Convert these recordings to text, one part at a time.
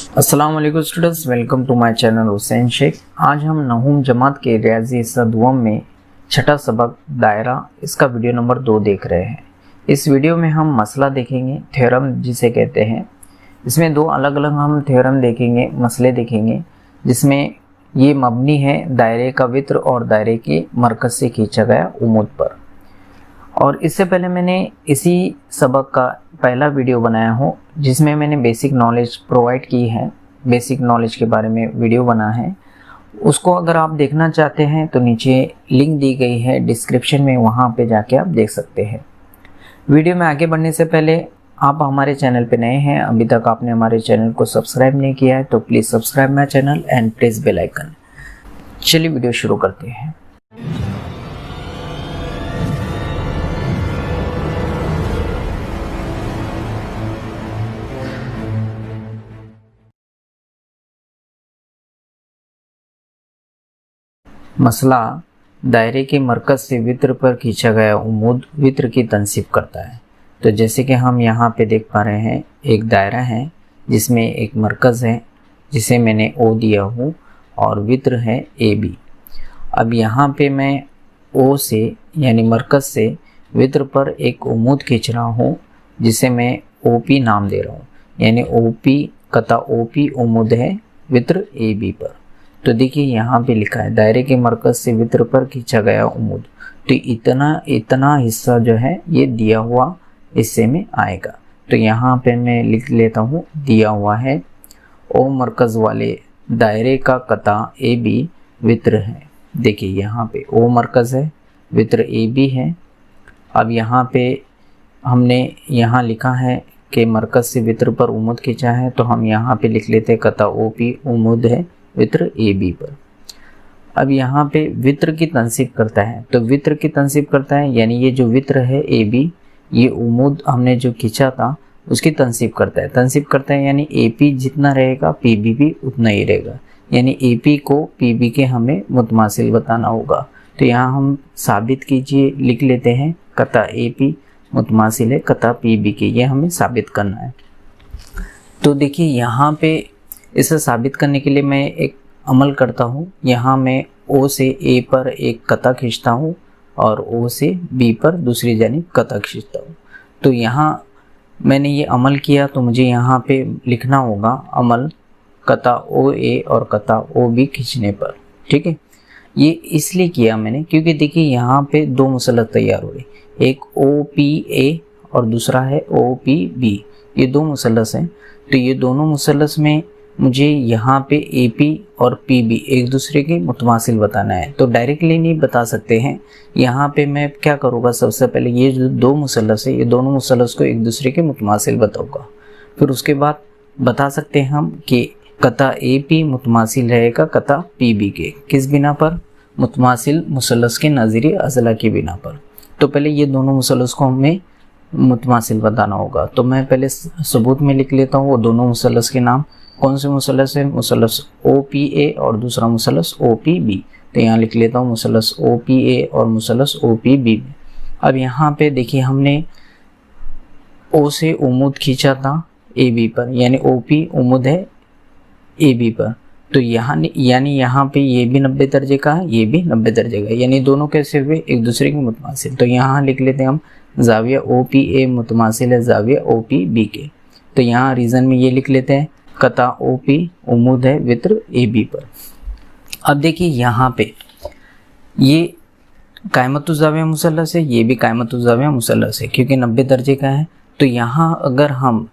अस्सलाम वालेकुम students, welcome to my channel Hussain Shaikh. आज हम नहूम जमात के रियाजी हिस्सा दुआम में छठा सबक दायरा, इसका वीडियो नंबर 2 देख रहे हैं। इस वीडियो में हम मसला देखेंगे, थ्योरम जिसे कहते हैं। इसमें दो अलग अलग हम थ्योरम देखेंगे, मसले देखेंगे, जिसमें ये मबनी है दायरे का वित्र और दायरे के मरकज़ से खींचा गया उमूद पर। और इससे पहले मैंने इसी सबक का पहला वीडियो बनाया हूँ जिसमें मैंने बेसिक नॉलेज प्रोवाइड की है, बेसिक नॉलेज के बारे में वीडियो बना है। उसको अगर आप देखना चाहते हैं तो नीचे लिंक दी गई है डिस्क्रिप्शन में, वहाँ पे जाके आप देख सकते हैं। वीडियो में आगे बढ़ने से पहले आप हमारे चैनल पे नए हैं, अभी तक आपने हमारे चैनल को सब्सक्राइब नहीं किया है तो please subscribe my channel and press bell icon. चलिए वीडियो शुरू करते हैं। मसला दायरे के मरकज़ से वित्र पर खींचा गया उमूद वित्र की तनसीब करता है। तो जैसे कि हम यहाँ पे देख पा रहे हैं, एक दायरा है जिसमें एक मरकज़ है जिसे मैंने ओ दिया हूँ और वित्र है ए बी। अब यहाँ पे मैं ओ से यानी मरकज़ से वित्र पर एक उमूद खींच रहा हूँ जिसे मैं ओ पी नाम दे रहा हूँ, यानी ओ पी कता ओ पी उमूद है वित्र ए बी पर। तो देखिए यहाँ पे लिखा है दायरे के मरकज़ से वित्र पर खींचा गया उमूद। तो इतना हिस्सा जो है ये दिया हुआ हिस्से में आएगा। तो यहाँ पे मैं लिख लेता हूँ, दिया हुआ है ओ मरकज़ वाले दायरे का कता ए बी वित्र है। देखिए यहाँ पे ओ मरकज़ है, वित्र ए बी है। अब यहाँ पे हमने यहाँ लिखा है कि मरकज़ से वित्र पर उमूद खींचा है, तो हम यहाँ पे लिख लेते हैं कता ओ पी उमूद है वित्र ए बी पर। अब यहाँ पे वित्र की तनसीब करता है, तो वित्र की तनसीब करता है यानी ये जो वित्र है ए बी, ये उमूद हमने जो खींचा था उसकी तनसीब करता है। तनसीब करता है यानी ए पी जितना रहेगा पी बी भी उतना ही रहेगा, यानी ए पी को पी बी के हमें मुतमासिल बताना होगा। तो यहाँ हम साबित कीजिए लिख लेते हैं कता ए पी मुतमासिल है कता पी बी के, ये हमें साबित करना है। तो देखिए यहाँ पे इसे साबित करने के लिए मैं एक अमल करता हूँ। यहाँ मैं ओ से ए पर एक कता खींचता हूँ और ओ से बी पर दूसरी जानिब कता खींचता हूँ। तो यहाँ मैंने ये अमल किया, तो मुझे यहाँ पे लिखना होगा अमल कता ओ ए और कता ओ बी खींचने पर। ठीक है, ये इसलिए किया मैंने क्योंकि देखिए यहाँ पे दो मुसल्लस तैयार हो रहे, एक ओ पी ए और दूसरा है ओ पी बी। ये दो मुसल्लस हैं, तो ये दोनों मुसल्लस में मुझे यहाँ पे ए पी और पी बी एक दूसरे के मुतमासिल बताना है। तो डायरेक्टली नहीं बता सकते हैं, यहाँ पे मैं क्या करूँगा, सबसे पहले ये जो दो मुसल्लस है ये दोनों मुसल्लस को एक दूसरे के मुतमासिल बताऊँगा। फिर उसके बाद बता सकते हैं हम कि कता ए पी मुतमासिल रहेगा कता पी बी के, किस बिना पर, मुतमासिल मुसल्लस के नज़ीरी अज़ला की बिना पर। तो पहले ये दोनों मुसल्लस को हमें मुतमासिल बताना होगा। तो मैं पहले सबूत में लिख लेता हूँ वो दोनों मुसल्लस के नाम। कौन से मुसल्लस है, मुसल्लस ओ पी ए और दूसरा मुसल्लस ओ पी बी। तो यहाँ लिख लेता हूँ मुसल्लस ओ पी ए और मुसल्लस ओ पी बी। अब यहाँ पे देखिए हमने ओ से उमूद खींचा था ए बी पर, यानी ओ पी उमूद है ए बी पर। तो यानी यहाँ पे ये भी 90 दर्जे का है, ये भी 90 दर्जे का है, यानी दोनों कैसे हुए, एक दूसरे के मुतमासिल। तो यहाँ लिख लेते हैं हम जाविया ओ पी ए मुतमासिल है जाविया ओ पी बी के। तो यहाँ रीज़न में ये लिख लेते हैं कता ओ पी उमूद है वित्र ए बी पर। अब देखिए यहाँ पे ये कायमतुज़्ज़ाविया मुसल्लस है, ये भी कायमतुज़्ज़ाविया मुसल्लस है क्योंकि 90 दर्जे का है। तो यहाँ अगर हम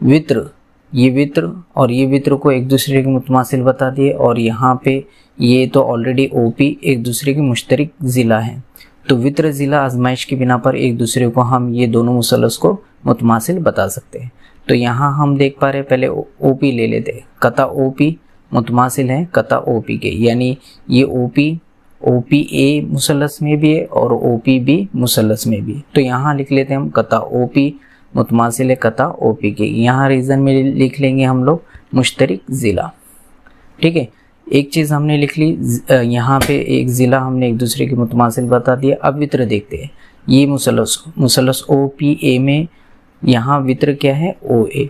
वित्र, ये वित्र और ये वित्र को एक दूसरे के मुतमासिल बता दिए, और यहाँ पे ये तो ऑलरेडी ओ पी एक दूसरे के मुश्तरक ज़िला हैं, तो वित्र ज़िला आजमाइश की बिना पर एक दूसरे को हम ये दोनों मुसल्लस को मुतमासिल बता सकते हैं। तो यहाँ हम देख पा रहे हैं, पहले ओ पी ले लेते हैं, कता ओ पी मुतमासिल है कता ओ पी के, यानी ये ओ पी ए मुसल्लस में भी है और ओ पी बी मुसल्लस में भी। तो यहाँ लिख लेते हैं हम कता ओ पी मुतमासिल है कता ओ पी के। यहाँ रीज़न में लिख लेंगे हम लोग मुश्तरक ज़िला। ठीक है, एक चीज़ हमने लिख ली, यहाँ पे एक ज़िला हमने एक दूसरे के मुतमासिल बता दिया। अब वित्र देखते हैं, ये मुसल्लस ओ पी ए में यहाँ वित्र क्या है, ओ ए।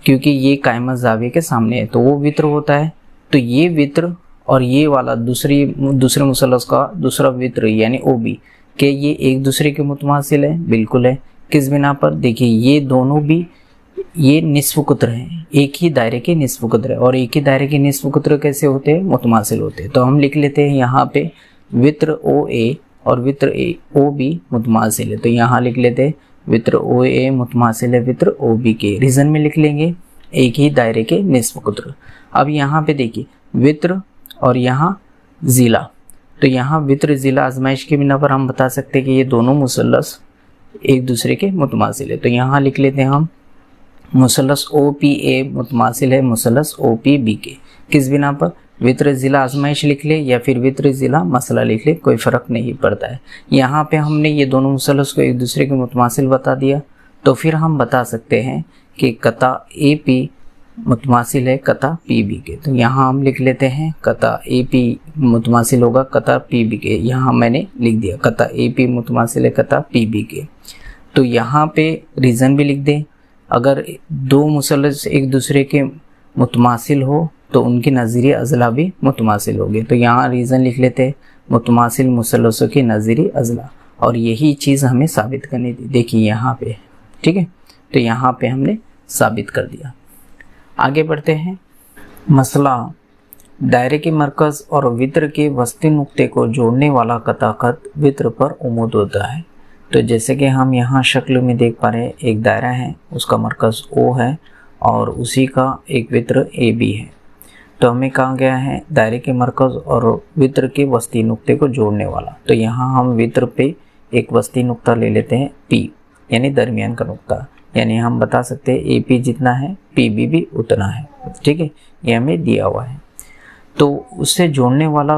क्योंकि ये कायमा जाविये के सामने है तो वो वित्र होता है। तो ये वित्र और ये वाला दूसरे मुसल्लस का दूसरा वित्र यानी OB के ये एक दूसरे के मुतमासिल है, बिल्कुल है। किस बिना पर? देखिए ये दोनों भी ये निस्फ कुत्र हैं, एक ही दायरे के निस्फ कुत्र है। और एक ही दायरे के निस्फ कुत्र कैसे होते हैं? मुतमासिल होते हैं। तो हम लिख लेते हैं यहाँ पे वित्र OA और वित्र OB मुतमासिल है। तो यहाँ लिख लेते हैं वित्र OA मुतमासिल है वित्र OB के। रीजन में लिख लेंगे एक ही दायरे के निस्फ कुत्र। अब यहाँ पे देखिए वित्र और यहाँ जिला, तो यहाँ वित्र जिला आजमाइश के बिना पर हम बता सकते हैं कि ये दोनों मुसल्लस एक दूसरे के मुतमासिल है। तो यहाँ लिख लेते हैं हम मुसल्लस OPA मुतमासिल है मुसल्लस OPB के। किस बिना पर? वित्र जिला आजमाइश लिख ले या फिर वित्र जिला मसला लिख ले, कोई फ़र्क नहीं पड़ता है। यहाँ पे हमने ये दोनों मुसल्लस को एक दूसरे के मुतमासिल बता दिया, तो फिर हम बता सकते हैं कि कता AP मुतमासिल है कता PB के। तो यहाँ हम लिख लेते हैं कता AP मुतमासिल होगा कता PB के। यहाँ मैंने लिख दिया कता AP मुतमासिल है कता PB के। तो यहाँ पे रीज़न भी लिख दें, अगर दो मुसल्लस एक दूसरे के मुतमासिल हो तो उनकी नज़ीरी अज़ला भी मुतमासिल होगी। तो यहाँ रीज़न लिख लेते हैं मुतमासिल मुसल्लसों की नज़ीरी अज़ला, और यही चीज़ हमें साबित करनी थी। देखिए यहाँ पे, ठीक है, तो यहाँ पे हमने साबित कर दिया। आगे बढ़ते हैं। मसला, दायरे के मरकज़ और वित्र के वस्ती नुक्ते को जोड़ने वाला कता खत वित्र पर उमूद होता है। तो जैसे कि हम यहाँ शक्ल में देख पा रहे हैं, एक दायरा है, उसका मरकज़ O है और उसी का एक वित्र AB है। तो हमें कहा गया है दायरे के मरकज़ और वित्र के वस्ती नुक्ते को जोड़ने वाला। तो यहाँ हम वित्र पे एक वस्ती नुक्ता ले लेते हैं P, यानी दरमियान का नुक्ता, यानी हम बता सकते हैं AP जितना है PB भी उतना है, ठीक है, ये हमें दिया हुआ है। तो उससे जोड़ने वाला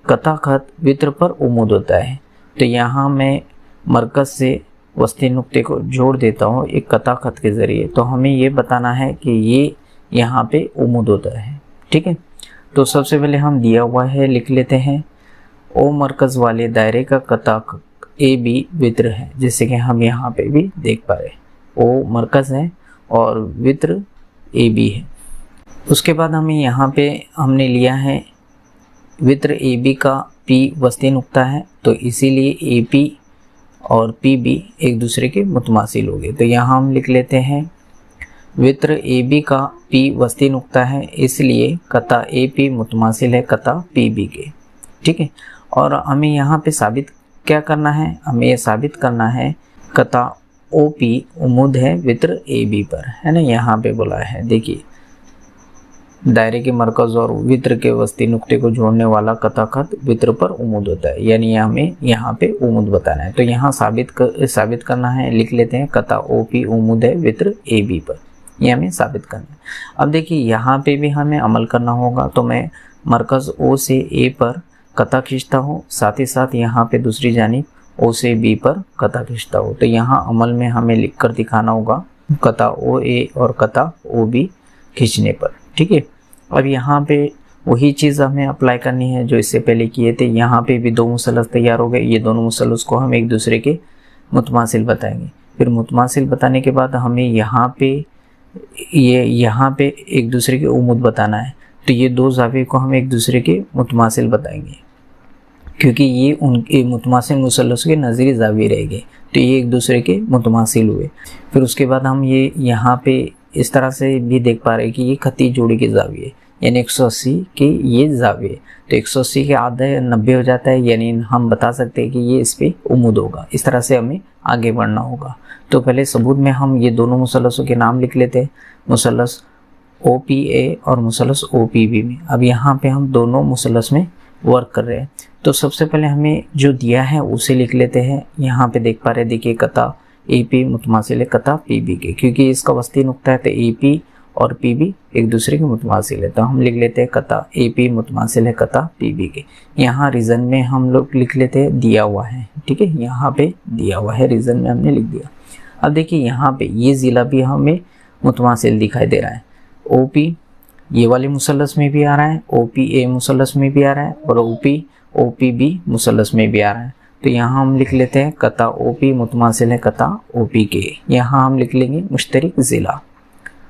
कता खत वित्र पर उमूद होता है। तो यहाँ मैं मरकज़ से वस्ती नुक्ते को जोड़ देता हूँ एक कता खत के ज़रिए। तो हमें ये बताना है कि ये यहाँ पे उमूद होता है, ठीक है। तो सबसे पहले हम दिया हुआ है लिख लेते हैं O मरकज़ वाले दायरे का कता AB वित्र है, जैसे कि हम यहाँ पे भी देख पा रहे हैं O मरकज़ है और वित्र AB है। उसके बाद हमें यहाँ पे हमने लिया है वित्र AB का P वस्ती नुक्ता है, तो इसीलिए AP और PB एक दूसरे के मुतमासिल हो गए। तो यहाँ हम लिख लेते हैं वित्र AB का P वस्ती नुक्ता है, इसलिए कता AP मुतमासिल है कता PB के, ठीक है। और हमें यहाँ पे साबित क्या करना है? हमें यह साबित करना है कता OP उमूद है वित्र AB पर, है ना। यहाँ पे बोला है, देखिए दायरे के मरकज़ और वित्र के वस्ती नुक्ते को जोड़ने वाला कता खत वित्र पर उमूद होता है, यानी हमें यहाँ पे उमूद बताना है। तो यहाँ साबित करना है, लिख लेते हैं कता OP उमूद है वित्र AB पर, ये हमें साबित करना है। अब देखिए यहाँ पे भी हमें अमल करना होगा। तो मैं मरकज़ O से A पर कता खींचता हूँ, साथ ही साथ यहाँ पे दूसरी जानिब O से B पर कता खींचता हूँ। तो यहाँ अमल में हमें लिख कर दिखाना होगा कता OA और कता OB खींचने पर, ठीक है। अब यहाँ पे वही चीज़ हमें अप्लाई करनी है जो इससे पहले किए थे। यहाँ पे भी दो मुसल्लस तैयार हो गए, ये दोनों मुसल्लस को हम एक दूसरे के मुतमासिल बताएंगे। फिर मुतमासिल बताने के बाद हमें यहाँ पे एक दूसरे के उमूद बताना है। तो ये दो ज़ाविये को हम एक दूसरे के मुतमासिल बताएंगे, क्योंकि ये उनके मुतमासिल मुसल्लस के नज़ीरी ज़ाविये रहेंगे, तो ये एक दूसरे के मुतमासिल हुए। फिर उसके बाद हम ये यहाँ पे इस तरह से भी देख पा रहे हैं कि ये खती जोड़ी के ज़ाविये यानी 180 के ये ज़ाविये, तो 180 के आधा 90 हो जाता है, यानी हम बता सकते हैं कि ये इस पर उमूद होगा। इस तरह से हमें आगे बढ़ना होगा। तो पहले सबूत में हम ये दोनों मुसल्लसों के नाम लिख लेते हैं, मुसल्लस OPA और मुसल्लस OPB में। अब यहाँ पे हम दोनों मुसल्लस में वर्क कर रहे हैं। तो सबसे पहले हमें जो दिया है उसे लिख लेते हैं। यहाँ पे देख पा रहे हैं, देखिए कता AP मुतमासिल है कता PB के, क्योंकि इसका वस्ती नुक्ता है तो AP और PB एक दूसरे के मुतमासिल है। तो हम लिख लेते हैं कता AP मुतमासिल है कता PB के। यहाँ रीज़न में हम लोग लिख लेते हैं दिया हुआ है, ठीक है, यहाँ पे दिया हुआ है, रीज़न में हमने लिख दिया। अब देखिए यहाँ पे ये ज़िला भी हमें मुतमासिल दिखाई दे रहा है। OP ये वाले मुसल्लस में भी आ रहा है, OPA मुसल्लस में भी आ रहा है और OPB मुसल्लस में भी आ रहा है। तो यहाँ हम लिख लेते हैं कता OP मुतमासिल है कता OP के। यहाँ हम लिख लेंगे मुश्तरिक ज़िला।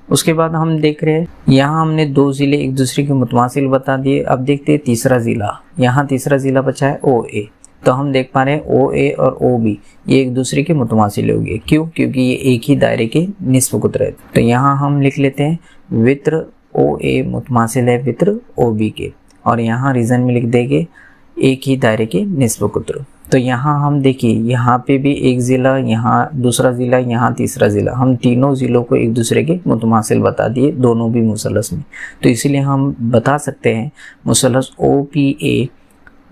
उसके बाद हम देख रहे हैं यहाँ हमने दो ज़िले एक दूसरे के मुतमासिल बता दिए। अब देखते हैं तीसरा ज़िला, यहाँ तीसरा ज़िला बचा है ओ ए। तो हम देख पा रहे हैं ओ ए और ओ बी ये एक दूसरे के मुतमासिल हो गए। क्यों? क्योंकि ये एक ही दायरे के निस्फ कुत्र है। तो यहाँ हम लिख लेते हैं वित्र ओ ए मुतमासिल है वित्र ओ बी के, और यहाँ रीजन में लिख देंगे एक ही दायरे के निस्फ कुत्र। तो यहाँ हम देखिए यहाँ पे भी एक ज़िला, यहाँ दूसरा ज़िला, यहाँ तीसरा ज़िला, हम तीनों ज़िलों को एक दूसरे के मुतमासिल बता दिए, दोनों भी मुसलस में। तो इसीलिए हम बता सकते हैं मुसलस ओ पी ए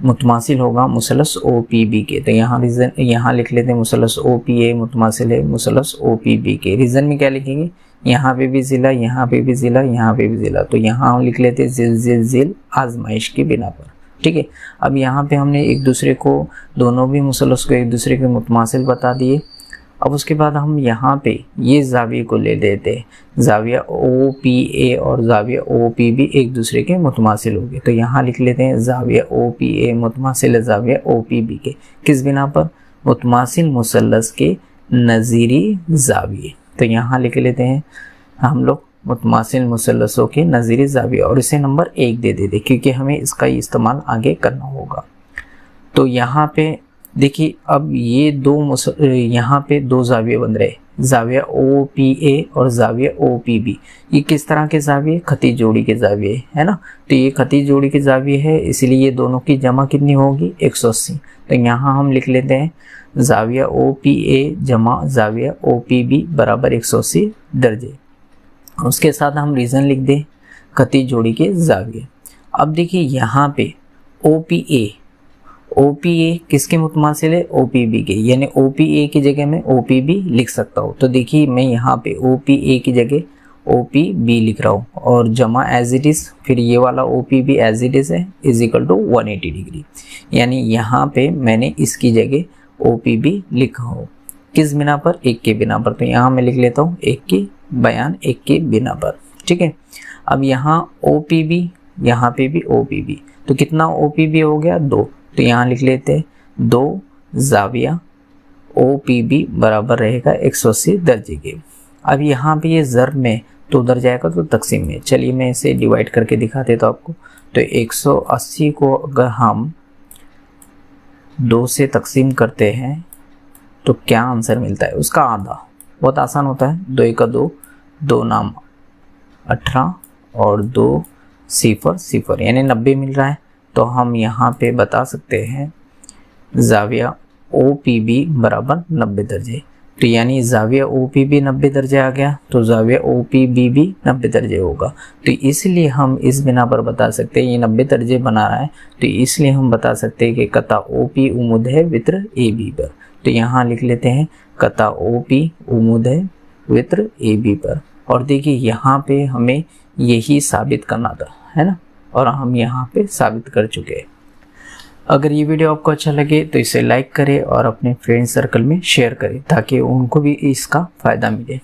मुतमासिल होगा मुसलस ओ पी बी के। तो यहाँ रीज़न यहाँ लिख लेते हैं मुसलस ओ पी ए मुतमासिल है मुसलस ओ पी बी के। रीज़न में क्या लिखेंगे? यहाँ पे भी ज़िला, यहाँ पे भी ज़िला, यहाँ पे भी ज़िला। तो यहाँ हम लिख लेते हैं जिल जिल जिल आजमाइश की बिना पर। ठीक है, अब यहाँ पे हमने एक दूसरे को, दोनों भी मुसलस को एक दूसरे के मुतमासिल बता दिए। अब उसके बाद हम यहाँ पे ये जाविये को ले लेते हैं, जाविया ओ पी ए और जाविया ओ पी बी एक दूसरे के मुतमासिल हो गए। तो यहाँ लिख लेते हैं जाविया ओ पी ए मुतमासिल जाविया ओ पी बी के। किस बिना पर? मुतमासिल मुसल्लस के नज़ीरी जाविये। तो यहाँ लिख लेते हैं हम लोग मुतमासिल मुसल्लसों के नज़ीरी जाविया, और इसे नंबर 1 दे देते क्योंकि हमें इसका इस्तेमाल आगे करना होगा। तो यहाँ पे देखिए अब ये यहाँ पे दो जाविये बन रहे, जाविया ओ पी ए और जाविया ओ पी बी। ये किस तरह के जाविये? खती जोड़ी के जाविये है ना। तो ये खती जोड़ी के जाविये है, इसलिए ये दोनों की जमा कितनी होगी? 180। तो यहाँ हम लिख लेते हैं जाविया ओ पी ए जमा जाविया ओ पी बी बराबर 180 दर्जे। उसके साथ हम रीज़न लिख दें खती जोड़ी के जाविये। अब देखिए यहाँ पे ओ पी ए किसके मुतमासिल है? ओ पी बी के, यानी ओ पी ए की जगह मैं ओ पी बी लिख सकता हूँ। तो देखिए मैं यहाँ पे ओ पी ए की जगह ओ पी बी लिख रहा हूँ, और जमा एज इट इज़, फिर ये वाला O P B as it is है इज इक्वल टू 180 डिग्री। यानी यहाँ पे मैंने इसकी जगह ओ पी बी लिखा हो। किस बिना पर? एक के बिना पर। तो यहाँ मैं लिख लेता हूँ एक की बयान एक के बिना पर। ठीक है, अब यहाँ ओ पी बी, यहाँ पे भी ओ पी बी, तो कितना ओ पी बी हो गया? 2। तो यहाँ लिख लेते हैं 2 जाविया ओ पी बी बराबर रहेगा 180 दर्जे के। अब यहाँ पे ये ज़र्ब में तो उधर जाएगा तो तकसीम में। चलिए मैं इसे डिवाइड करके दिखा देता हूँ आपको। तो 180 को अगर हम 2 से तकसीम करते हैं तो क्या आंसर मिलता है? उसका आधा। बहुत आसान होता है, 2 1 2, 2 नाम 18 और 2 0 0, यानी 90 मिल रहा है। तो हम यहाँ पे बता सकते हैं जाविया ओ पी बी बराबर 90 दर्जे। तो यानी जाविया ओ पी बी 90 दर्जे आ गया, तो जाविया ओ पी बी भी 90 दर्जे होगा। तो इसलिए हम इस बिना पर बता सकते हैं ये 90 दर्जे बना रहा है, तो इसलिए हम बता सकते हैं कि कता ओ पी उमुद है वित्र ए बी पर। तो यहाँ लिख लेते हैं कता ओ पी उमुद है वित्र ए बी पर। और देखिए यहाँ पे हमें यही साबित करना था, है ना, और हम यहाँ पे साबित कर चुके हैं। अगर ये वीडियो आपको अच्छा लगे तो इसे लाइक करें और अपने फ्रेंड सर्कल में शेयर करें ताकि उनको भी इसका फ़ायदा मिले।